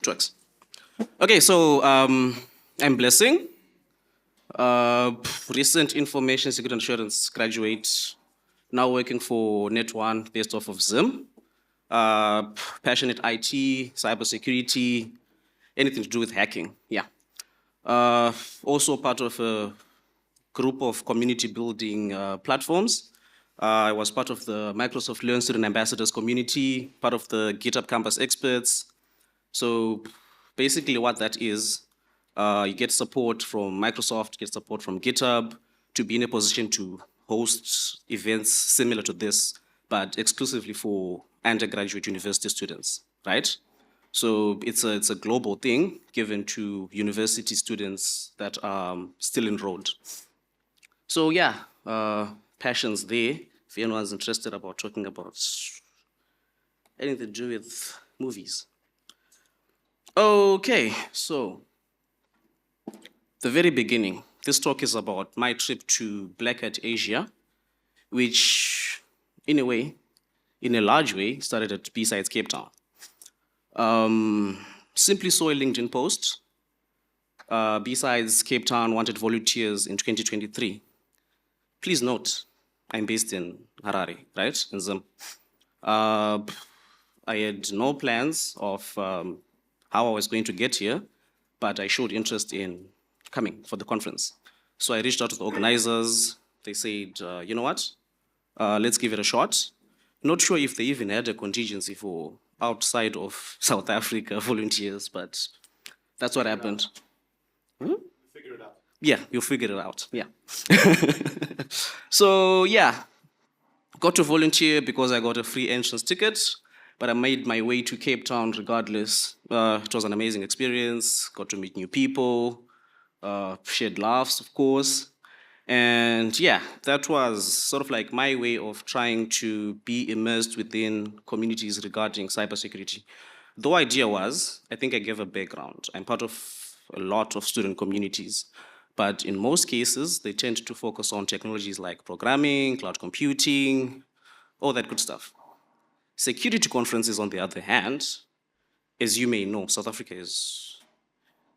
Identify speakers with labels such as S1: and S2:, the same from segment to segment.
S1: Trucks. Okay, so I'm Blessing, recent information security insurance graduate, now working for Net One based off of Zim. Passionate IT, cybersecurity, anything to do with hacking. Yeah. Also part of a group of community building platforms. I was part of the Microsoft Learn Student Ambassadors community, part of the GitHub Campus Experts. So basically what that is, you get support from Microsoft, get support from GitHub to be in a position to host events similar to this, but exclusively for undergraduate university students, right? So it's a global thing given to university students that are still enrolled. So yeah, passions there. If anyone's interested about talking about anything to do with movies. Okay, so the very beginning, this talk is about my trip to Black Hat Asia, which in a way, in a large way, started at BSides Cape Town. Simply saw a LinkedIn post. BSides Cape Town wanted volunteers in 2023. Please note, I'm based in Harare, right, in Zim. I had no plans of how I was going to get here, but I showed interest in coming for the conference. So I reached out to the organizers. They said, you know what, let's give it a shot. Not sure if they even had a contingency for outside of South Africa volunteers, but that's what happened.
S2: Figure it out.
S1: Yeah, you'll figure it out, yeah. So yeah, got to volunteer because I got a free entrance ticket, but I made my way to Cape Town regardless. It was an amazing experience, got to meet new people, shared laughs, of course. And yeah, that was sort of like my way of trying to be immersed within communities regarding cybersecurity. The idea was, I think I gave a background. I'm part of a lot of student communities, but in most cases, they tend to focus on technologies like programming, cloud computing, all that good stuff. Security conferences, on the other hand, as you may know, South Africa is,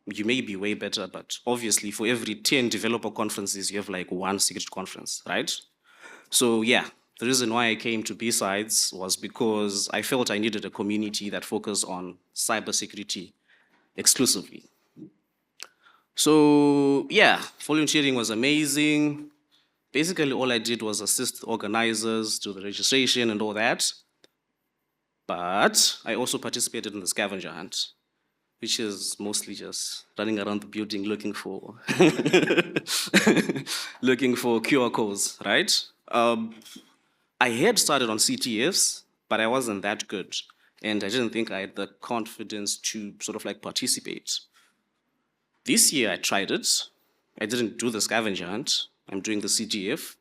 S1: you may be way better, but obviously for every 10 developer conferences, you have like one security conference, right? So yeah, the reason why I came to BSides was because I felt I needed a community that focused on cybersecurity exclusively. So yeah, volunteering was amazing. Basically, all I did was assist organizers to the registration and all that. But I also participated in the scavenger hunt, which is mostly just running around the building looking for looking for QR codes, right? I had started on CTFs, but I wasn't that good, and I didn't think I had the confidence to sort of like participate. This year I tried it. I didn't do the scavenger hunt. I'm doing the CTF.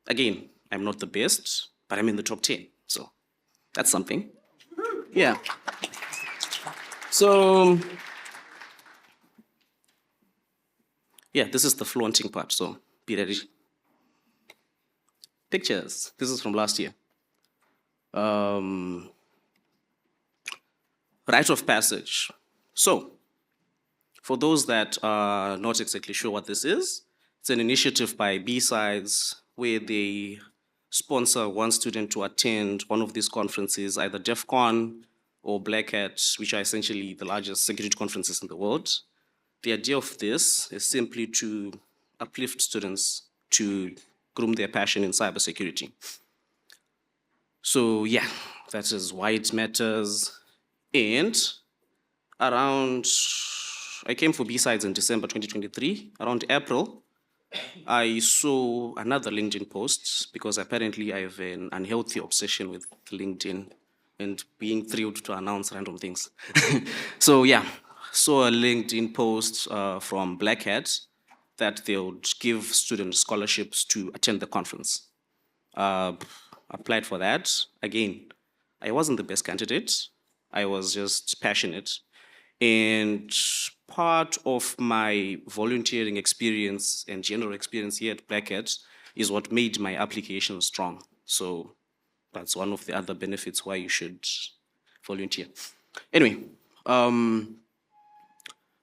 S1: Again, I'm not the best, but I'm in the top 10, so that's something. Yeah. So yeah, this is the flaunting part, so be ready. Pictures. This is from last year. Rite of Passage. So, for those that are not exactly sure what this is, it's an initiative by BSides where they sponsor one student to attend one of these conferences, either DEF CON or Black Hat, which are essentially the largest security conferences in the world. The idea of this is simply to uplift students to groom their passion in cybersecurity. So yeah, that is why it matters. And around, I came for BSides in December 2023. Around April, I saw another LinkedIn post because apparently I have an unhealthy obsession with LinkedIn and being thrilled to announce random things. So yeah, saw a LinkedIn post from Black Hat that they would give students scholarships to attend the conference. Applied for that. Again, I wasn't the best candidate. I was just passionate. And part of my volunteering experience and general experience here at Black Hat is what made my application strong. So that's one of the other benefits why you should volunteer. Anyway,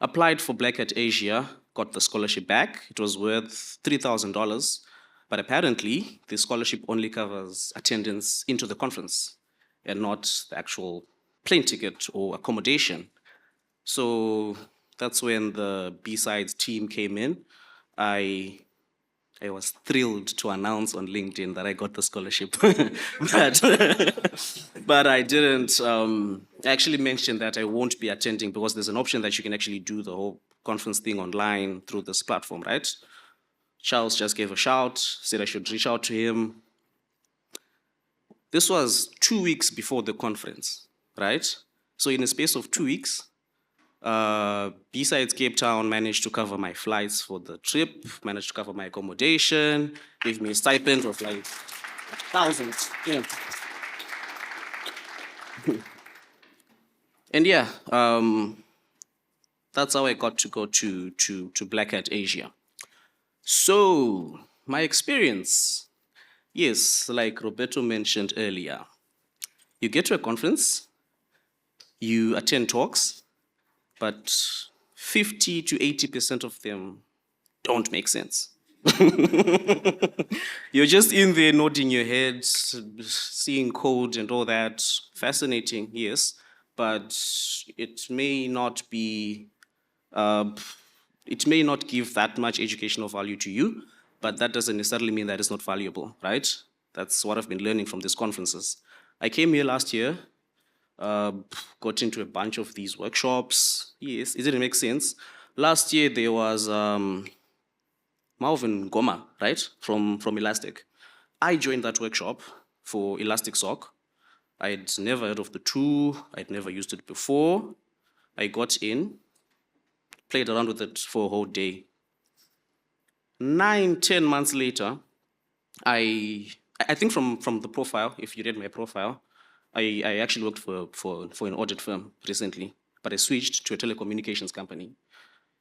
S1: Applied for Black at Asia, got the scholarship back. It was worth $3,000, but apparently the scholarship only covers attendance into the conference and not the actual plane ticket or accommodation. So that's when the BSides team came in. I was thrilled to announce on LinkedIn that I got the scholarship, but I didn't. I actually mentioned that I won't be attending because there's an option that you can actually do the whole conference thing online through this platform, right? Charles just gave a shout, said I should reach out to him. This was 2 weeks before the conference, right? So in a space of 2 weeks, BSides Cape Town managed to cover my flights for the trip, managed to cover my accommodation, gave me a stipend of like thousands. Yeah. And yeah, that's how I got to go to Black Hat Asia. So my experience, yes, like Roberto mentioned earlier, you get to a conference, you attend talks, but 50 to 80% of them don't make sense. You're just in there nodding your head, seeing code and all that. Fascinating, yes, but it may not be, it may not give that much educational value to you, but that doesn't necessarily mean that it's not valuable, right? That's what I've been learning from these conferences. I came here last year, uh, got into a bunch of these workshops. Yes, it didn't make sense. Last year there was Malvin Goma, right, from Elastic. I joined that workshop for Elasticsearch. I'd never heard of the tool. I'd never used it before. I got in, played around with it for a whole day. 9, 10 months later, I think from the profile, if you read my profile, I actually worked for an audit firm recently, but I switched to a telecommunications company.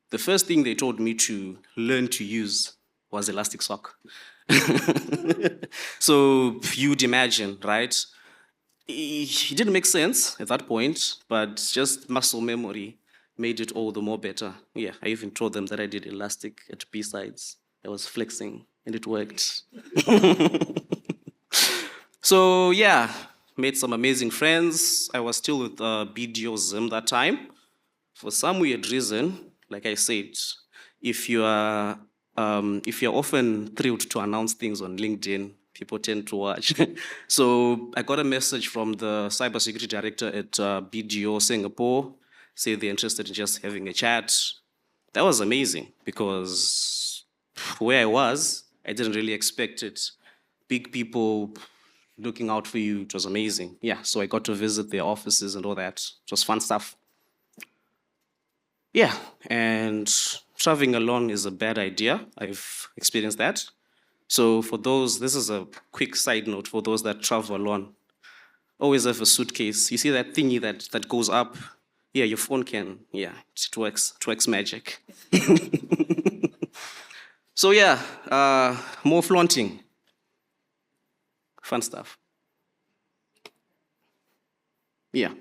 S1: The first thing they told me to learn to use was Elasticsearch. So you'd imagine, right? It didn't make sense at that point, but just muscle memory made it all the more better. Yeah, I even told them that I did Elastic at BSides. I was flexing, and it worked. So yeah, made some amazing friends. I was still with BDO Zim that time. For some weird reason, like I said, if you're often thrilled to announce things on LinkedIn, people tend to watch. So I got a message from the cybersecurity director at BDO Singapore, say they're interested in just having a chat. That was amazing because where I was, I didn't really expect it. Big people looking out for you, it was amazing. Yeah, so I got to visit their offices and all that. It was fun stuff. Yeah, and traveling alone is a bad idea. I've experienced that. So for those, this is a quick side note for those that travel alone. Always have a suitcase. You see that thingy that goes up? Yeah, your phone can, yeah, it works magic. So yeah, more flaunting. Fun stuff. Yeah.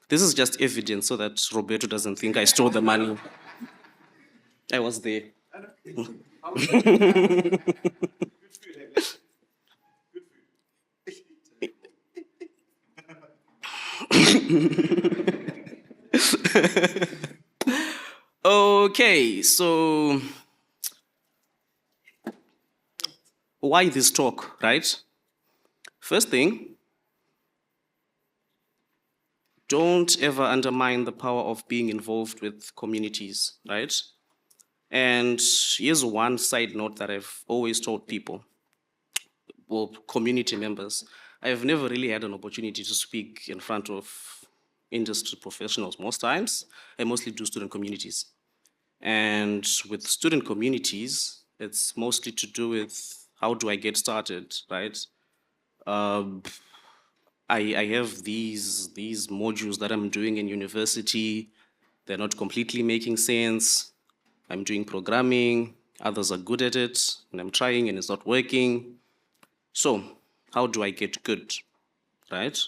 S1: This is just evidence so that Roberto doesn't think I stole the money. I was there. Okay, so why this talk, right? First thing, don't ever undermine the power of being involved with communities, right? And here's one side note that I've always told people, well, community members. I've never really had an opportunity to speak in front of industry professionals most times. I mostly do student communities. And with student communities, it's mostly to do with how do I get started, right? Um, I have these modules that I'm doing in university. They're not completely making sense. I'm doing programming. Others are good at it, and I'm trying, and it's not working. So, how do I get good, right?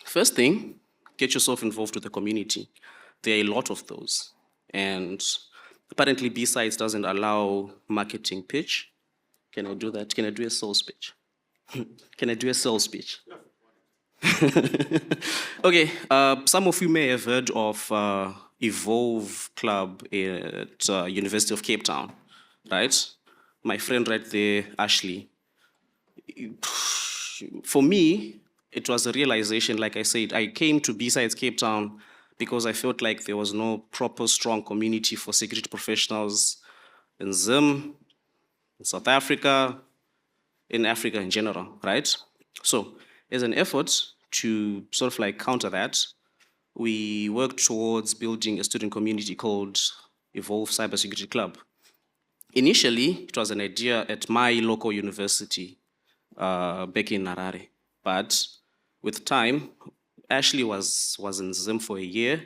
S1: First thing, get yourself involved with the community. There are a lot of those. And apparently BSides doesn't allow marketing pitch. Can I do that? Can I do a sales pitch? Can I do a sales pitch? Okay, some of you may have heard of Evolve Club at University of Cape Town, right? My friend right there, Ashley. For me, it was a realization, like I said, I came to BSides Cape Town because I felt like there was no proper, strong community for security professionals in Zim, in South Africa, in Africa in general, right? So, as an effort to sort of like counter that, we worked towards building a student community called Evolve Cybersecurity Club. Initially, it was an idea at my local university back in Harare, but with time, Ashley was in Zim for a year.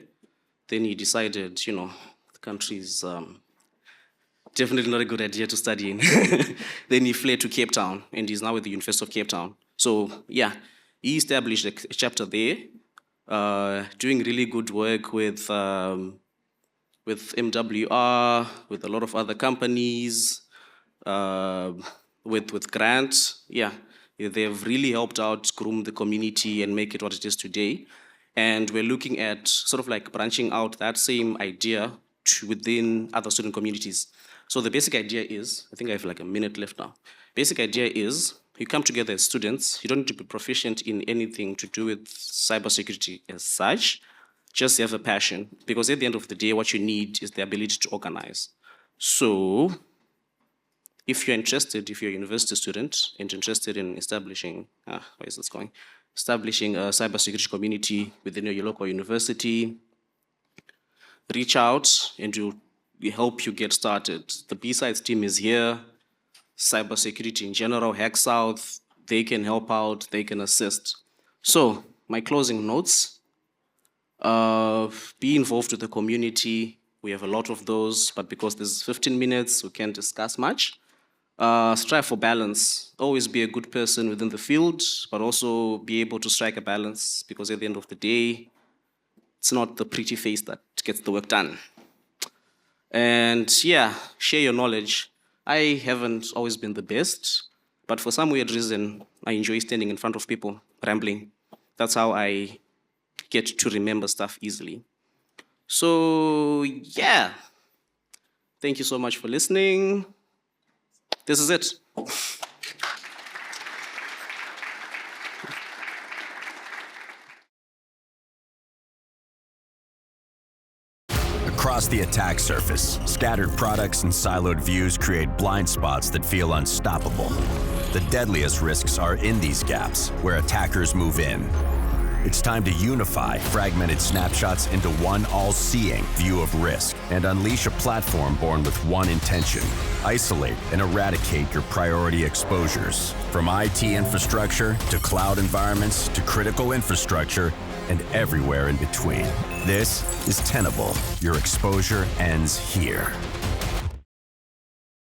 S1: Then he decided, the country's definitely not a good idea to study in. Then he fled to Cape Town, and he's now at the University of Cape Town. So yeah, he established a chapter there, doing really good work with MWR, with a lot of other companies, with grants. Yeah, they've really helped out groom the community and make it what it is today. And we're looking at sort of like branching out that same idea to within other student communities. So the basic idea is, I think I have like a minute left now. Basic idea is, you come together as students, you don't need to be proficient in anything to do with cybersecurity as such, just have a passion, because at the end of the day, what you need is the ability to organize. So if you're interested, if you're a university student and interested in establishing, where is this going? Establishing a cybersecurity community within your local university, reach out and we help you get started. The BSides team is here. Cybersecurity in general, Hack South, they can help out, they can assist. So, my closing notes. Be involved with the community. We have a lot of those, but because there's 15 minutes, we can't discuss much. Strive for balance. Always be a good person within the field, but also be able to strike a balance, because at the end of the day, it's not the pretty face that gets the work done. And yeah, share your knowledge. I haven't always been the best, but for some weird reason, I enjoy standing in front of people, rambling. That's how I get to remember stuff easily. So yeah, thank you so much for listening. This is it.
S3: Across the attack surface, scattered products and siloed views create blind spots that feel unstoppable. The deadliest risks are in these gaps, where attackers move in. It's time to unify fragmented snapshots into one all-seeing view of risk and unleash a platform born with one intention: isolate and eradicate your priority exposures. From IT infrastructure to cloud environments to critical infrastructure and everywhere in between. This is Tenable. Your exposure ends here.